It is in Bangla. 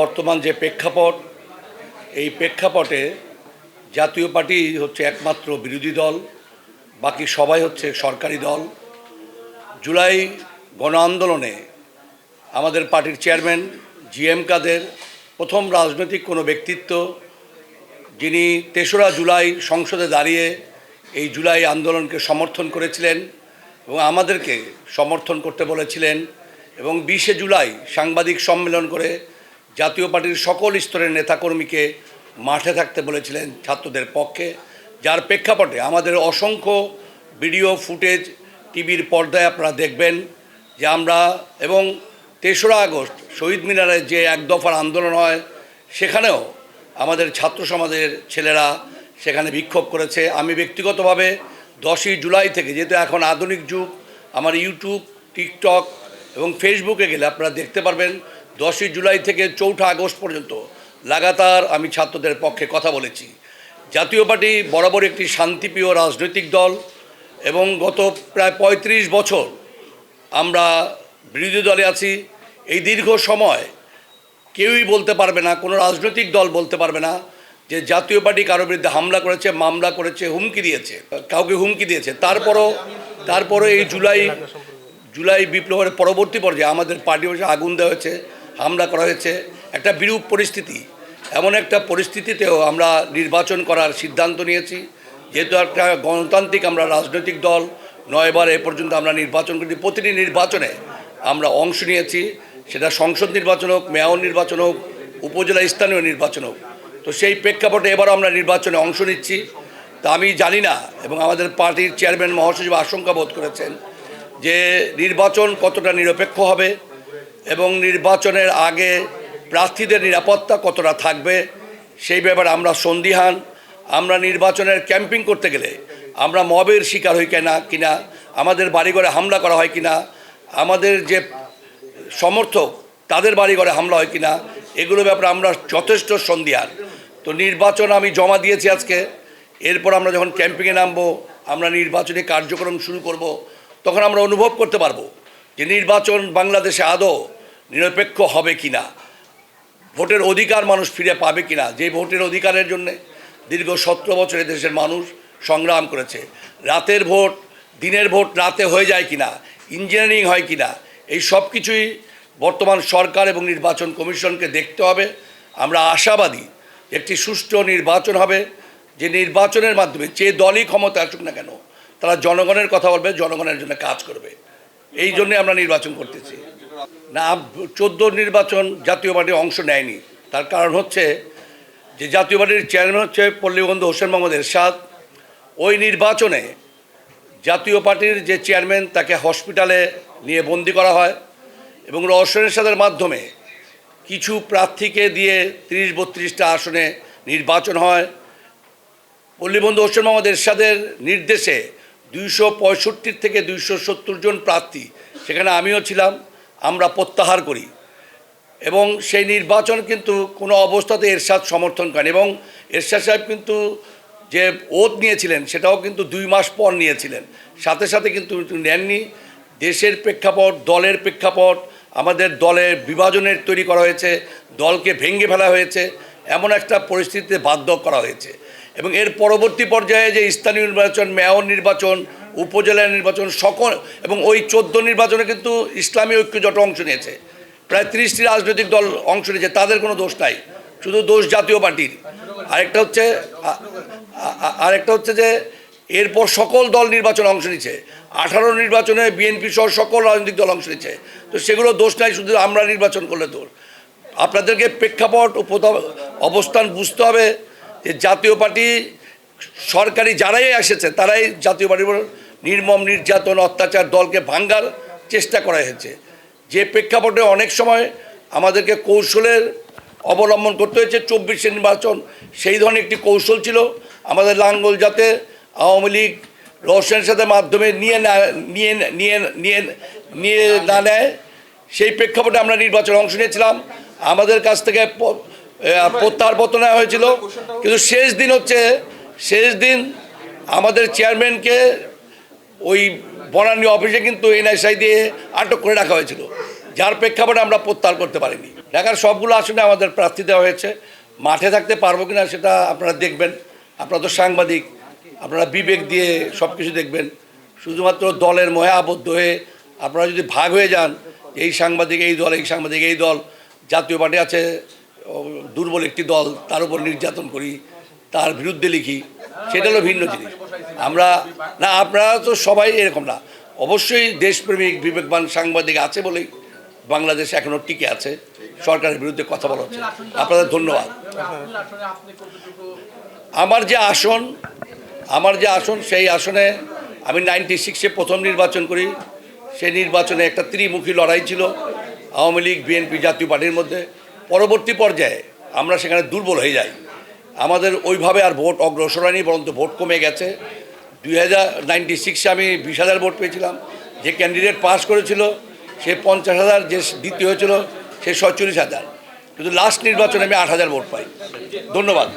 বর্তমান যে প্রেক্ষাপট, এই প্রেক্ষাপটে জাতীয় পার্টি হচ্ছে একমাত্র বিরোধী দল, বাকি সবাই হচ্ছে সরকারি দল। জুলাই গণ আন্দোলনে আমাদের পার্টির চেয়ারম্যান জিএম কাদের প্রথম রাজনৈতিক কোনো ব্যক্তিত্ব, যিনি ৩রা জুলাই সংসদে দাঁড়িয়ে এই জুলাই আন্দোলনকে সমর্থন করেছিলেন এবং আমাদেরকে সমর্থন করতে বলেছিলেন এবং ২০শে জুলাই সাংবাদিক সম্মেলন করে জাতীয় পার্টির সকল স্তরের নেতাকর্মীকে মাঠে থাকতে বলেছিলেন ছাত্রদের পক্ষে, যার প্রেক্ষাপটে আমাদের অসংখ্য ভিডিও ফুটেজ টিভির পর্দায় আপনারা দেখবেন যে আমরা এবং ৩রা আগস্ট শহীদ মিনারে যে এক দফার আন্দোলন হয় সেখানেও আমাদের ছাত্র সমাজের ছেলেরা সেখানে বিক্ষোভ করেছে। আমি ব্যক্তিগতভাবে 10ই জুলাই থেকে, যেহেতু এখন আধুনিক যুগ, আমার ইউটিউব, টিকটক এবং ফেসবুকে গেলে আপনারা দেখতে পারবেন 10ই জুলাই থেকে 4ঠা আগস্ট পর্যন্ত লাগাতার আমি ছাত্রদের পক্ষে কথা বলেছি। জাতীয় পার্টি বরাবর একটি শান্তিপ্রিয় রাজনৈতিক দল এবং গত প্রায় ৩৫ বছর আমরা বিরোধী দলে আছি। এই দীর্ঘ সময় কেউই বলতে পারবে না, কোনো রাজনৈতিক দল বলতে পারবে না যে জাতীয় পার্টি কারোর বিরুদ্ধে হামলা করেছে, মামলা করেছে, হুমকি দিয়েছে, কাউকে হুমকি দিয়েছে। তারপরও এই জুলাই বিপ্লবের পরবর্তী পর্যায়ে আমাদের পার্টি বসে আগুন দেওয়া হয়েছে, হামলা করা হয়েছে। একটা বিরূপ পরিস্থিতি, এমন একটা পরিস্থিতিতেও আমরা নির্বাচন করার সিদ্ধান্ত নিয়েছি। যেহেতু একটা গণতান্ত্রিক আমরা রাজনৈতিক দল, 9বার এ পর্যন্ত আমরা নির্বাচন করি, প্রতিটি নির্বাচনে আমরা অংশ নিয়েছি, সেটা সংসদ নির্বাচন হোক, মেয়র নির্বাচন হোক, উপজেলা স্থানীয় নির্বাচন হোক। তো সেই প্রেক্ষাপটে এবারও আমরা নির্বাচনে অংশ নিচ্ছি। তা আমি জানি না, এবং আমাদের পার্টির চেয়ারম্যান মহাসচিব আশঙ্কা বোধ করেছেন যে নির্বাচন কতটা নিরপেক্ষ হবে এবং নির্বাচনের আগে প্রার্থীদের নিরাপত্তা কতটা থাকবে সেই ব্যাপারে আমরা সন্দিহান। আমরা নির্বাচনের ক্যাম্পিং করতে গেলে আমরা মবের শিকার হই কিনা, আমাদের বাড়িঘরে হামলা করা হয় কিনা, আমাদের যে সমর্থক তাদের বাড়িঘরে হামলা হয় কিনা, এগুলো ব্যাপারে আমরা যথেষ্ট সন্দিহান। তো নির্বাচন আমি জমা দিয়েছি আজকে। এরপর আমরা যখন ক্যাম্পিংয়ে নামবো, আমরা নির্বাচনী কার্যক্রম শুরু করব, তখন আমরা অনুভব করতে পারবো যে নির্বাচন বাংলাদেশে আদৌ নিরপেক্ষ হবে কিনা, ভোটের অধিকার মানুষ ফিরে পাবে কিনা। যে ভোটের অধিকারের জন্য দীর্ঘ 17 বছর দেশের মানুষ সংগ্রাম করেছে। রাতের ভোট দিনের ভোট রাতে হয়ে যায় কিনা, ইঞ্জিনিয়ারিং হয় কিনা, এই সব কিছুই বর্তমান সরকার এবং নির্বাচন কমিশনকে দেখতে হবে। আমরা আশাবাদী একটি সুষ্ঠু নির্বাচন হবে, যে নির্বাচনের মাধ্যমে যে দলই ক্ষমতা আসুক না কেন তারা জনগণের কথা বলবে, জনগণের জন্য কাজ করবে। এই জন্যে আমরা নির্বাচন করতেছি না। 14 নির্বাচন জাতীয় পার্টি অংশ নেয়নি। তার কারণ হচ্ছে যে জাতীয় পার্টির চেয়ারম্যান হচ্ছে পল্লীবন্ধু হোসেন মোহাম্মদ এরশাদ। ওই নির্বাচনে জাতীয় পার্টির যে চেয়ারম্যান তাকে হসপিটালে নিয়ে বন্দি করা হয় এবং রহস্যের সাথে মাধ্যমে কিছু প্রার্থীকে দিয়ে 30-32টা আসনে নির্বাচন হয়। পল্লীবন্ধু হোসেন মোহাম্মদ এরশাদের নির্দেশে 265 থেকে 270 জন প্রার্থী, সেখানে আমিও ছিলাম, আমরা প্রত্যাহার করি এবং সেই নির্বাচন কিন্তু কোনো অবস্থাতে এরশাদ সমর্থন করেন এবং এরশাদ সাহেব কিন্তু যে ওত নিয়েছিলেন সেটাও কিন্তু 2 মাস পর নিয়েছিলেন, সাথে সাথে কিন্তু নেননি। দেশের প্রেক্ষাপট, দলের প্রেক্ষাপট, আমাদের দলের বিভাজনের তৈরি করা হয়েছে, দলকে ভেঙে ফেলা হয়েছে, এমন একটা পরিস্থিতিতে বাধ্য করা হয়েছে এবং এর পরবর্তী পর্যায়ে যে স্থানীয় নির্বাচন, মেয়র নির্বাচন, উপজেলা নির্বাচন সকল এবং ওই 14 নির্বাচনে কিন্তু ইসলামী ঐক্যজোট অংশ নিয়েছে। প্রায় 30টি রাজনৈতিক দল অংশ নিয়েছে, তাদের কোনো দোষ নাই, শুধু দোষ জাতীয় পার্টির। আরেকটা হচ্ছে যে এরপর সকল দল নির্বাচনে অংশ নিচ্ছে, 18 নির্বাচনে বিএনপি সহ সকল রাজনৈতিক দল অংশ নিচ্ছে। তো সেগুলো দোষ নাই, শুধু আমরা নির্বাচন করলে দোষ। আপনাদেরকে প্রেক্ষাপট ও অবস্থান বুঝতে হবে যে জাতীয় পার্টি সরকারি যারাই এসেছে তারাই জাতীয় পার্টির নির্মম নির্যাতন, অত্যাচার, দলকে ভাঙ্গার চেষ্টা করা হয়েছে। যে প্রেক্ষাপটে অনেক সময় আমাদেরকে কৌশলের অবলম্বন করতে হয়েছে। 24 নির্বাচন সেই ধরনের একটি কৌশল ছিল, আমাদের লাঙ্গল যাতে আওয়ামী লীগ রহস্যের সাথে মাধ্যমে নিয়ে না নেয়, সেই প্রেক্ষাপটে আমরা নির্বাচনে অংশ নিয়েছিলাম। আমাদের কাছ থেকে প্রত্যাহার পত্র নেওয়া হয়েছিল, কিন্তু শেষ দিন আমাদের চেয়ারম্যানকে ওই বনানী অফিসে কিন্তু এনএসআই দিয়ে আটক করে রাখা হয়েছিল, যার প্রেক্ষাপটে আমরা প্রত্যাহার করতে পারিনি। ঢাকার সবগুলো আসনে আমাদের প্রার্থী দেওয়া হয়েছে। মাঠে থাকতে পারবো কিনা সেটা আপনারা দেখবেন, আপনারা তো সাংবাদিক, আপনারা বিবেক দিয়ে সব কিছু দেখবেন। শুধুমাত্র দলের মহে আবদ্ধ হয়ে আপনারা যদি ভাগ হয়ে যান, এই সাংবাদিক এই দল, এই সাংবাদিক এই দল, জাতীয় পার্টি আছে দুর্বল একটি দল, তার উপর নির্যাতন করি, তার বিরুদ্ধে লিখি, সেটা হলো ভিন্ন জিনিস। আমরা না, আপনারা তো সবাই এরকম না। অবশ্যই দেশপ্রেমিক বিবেকবান সাংবাদিক আছে বলেই বাংলাদেশ এখনও টিকে আছে, সরকারের বিরুদ্ধে কথা বলা হচ্ছে। আপনাদের ধন্যবাদ। আমার যে আসন সেই আসনে আমি 96-এ প্রথম নির্বাচন করি। সেই নির্বাচনে একটা ত্রিমুখী লড়াই ছিল আওয়ামী লীগ, বিএনপি, জাতীয় পার্টির মধ্যে। পরবর্তী পর্যায়ে আমরা সেখানে দুর্বল হয়ে যাই, আমাদের ওইভাবে আর ভোট অগ্রসর হয়নি, বরঞ্চ ভোট কমে গেছে। 96-এ আমি 20,000 ভোট পেয়েছিলাম। যে ক্যান্ডিডেট পাস করেছিল সে 50,000, যে দ্বিতীয় হয়েছিল সে 47,000, কিন্তু লাস্ট নির্বাচনে আমি 8,000 ভোট পাই। ধন্যবাদ।